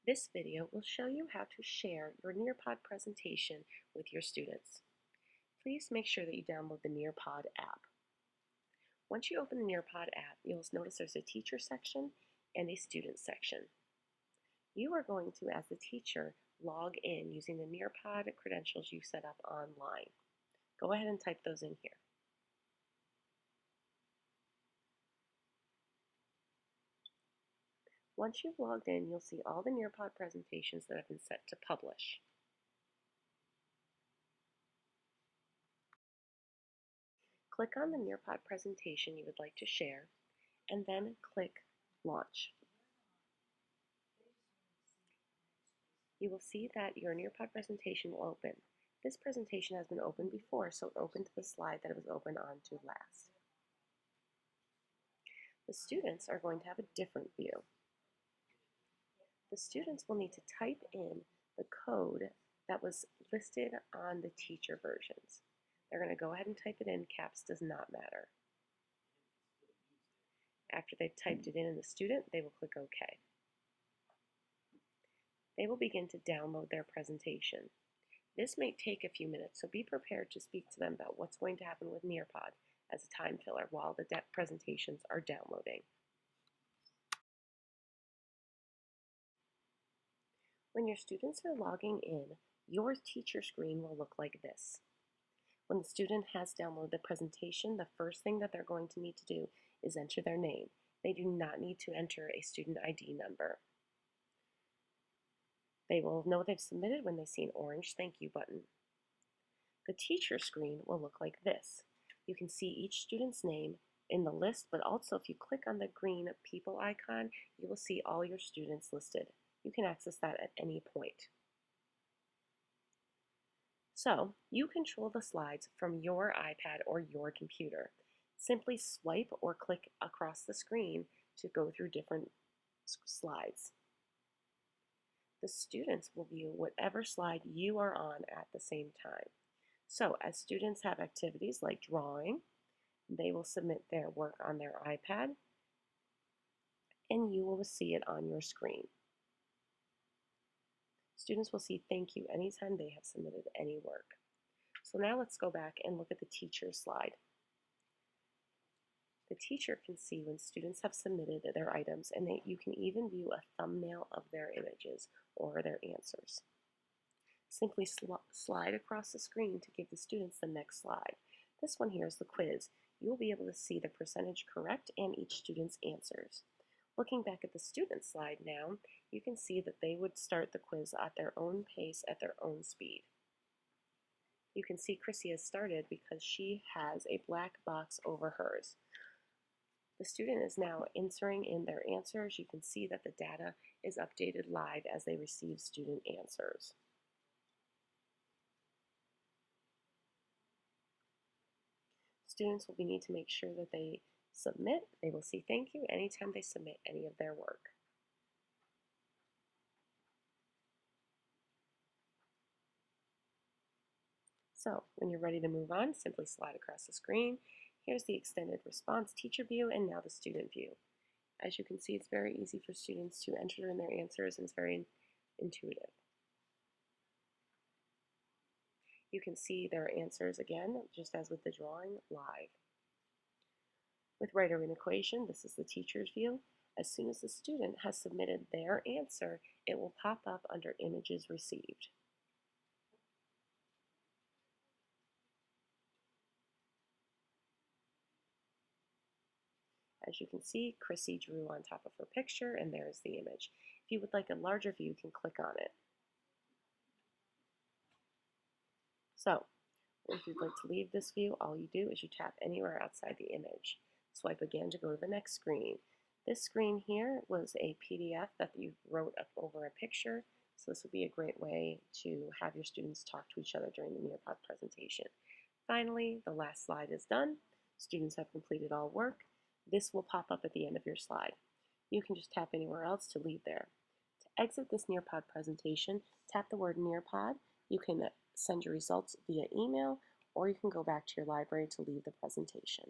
This video will show you how to share your Nearpod presentation with your students. Please make sure that you download the Nearpod app. Once you open the Nearpod app, you'll notice there's a teacher section and a student section. You are going to, as the teacher, log in using the Nearpod credentials you set up online. Go ahead and type those in here. Once you've logged in, you'll see all the Nearpod presentations that have been set to publish. Click on the Nearpod presentation you would like to share, and then click Launch. You will see that your Nearpod presentation will open. This presentation has been opened before, so it opened to the slide that it was opened on to last. The students are going to have a different view. The students will need to type in the code that was listed on the teacher versions. They're going to go ahead and type it in. Caps does not matter. After they've typed it in the student, they will click OK. They will begin to download their presentation. This may take a few minutes, so be prepared to speak to them about what's going to happen with Nearpod as a time filler while the presentations are downloading. When your students are logging in, your teacher screen will look like this. When the student has downloaded the presentation, the first thing that they're going to need to do is enter their name. They do not need to enter a student ID number. They will know they've submitted when they see an orange thank you button. The teacher screen will look like this. You can see each student's name in the list, but also if you click on the green people icon, you will see all your students listed. You can access that at any point. So, you control the slides from your iPad or your computer. Simply swipe or click across the screen to go through different slides. The students will view whatever slide you are on at the same time. So, as students have activities like drawing, they will submit their work on their iPad, and you will see it on your screen. Students will see thank you anytime they have submitted any work. So now let's go back and look at the teacher slide. The teacher can see when students have submitted their items, and you can even view a thumbnail of their images or their answers. Simply slide across the screen to give the students the next slide. This one here is the quiz. You will be able to see the percentage correct and each student's answers. Looking back at the student slide now, you can see that they would start the quiz at their own pace, at their own speed. You can see Chrissy has started because she has a black box over hers. The student is now entering in their answers. You can see that the data is updated live as they receive student answers. Students will need to make sure that they submit. They will see thank you anytime they submit any of their work. So when you're ready to move on, simply slide across the screen. Here's the extended response teacher view and now the student view. As you can see, it's very easy for students to enter in their answers and it's very intuitive. You can see their answers again, just as with the drawing, live. With writer in equation, this is the teacher's view. As soon as the student has submitted their answer, it will pop up under images received. As you can see, Chrissy drew on top of her picture, and there's the image. If you would like a larger view, you can click on it. So, if you'd like to leave this view, all you do is you tap anywhere outside the image. Swipe again to go to the next screen. This screen here was a PDF that you wrote up over a picture, so this would be a great way to have your students talk to each other during the Nearpod presentation. Finally, the last slide is done. Students have completed all work. This will pop up at the end of your slide. You can just tap anywhere else to leave there. To exit this Nearpod presentation, tap the word Nearpod. You can send your results via email, or you can go back to your library to leave the presentation.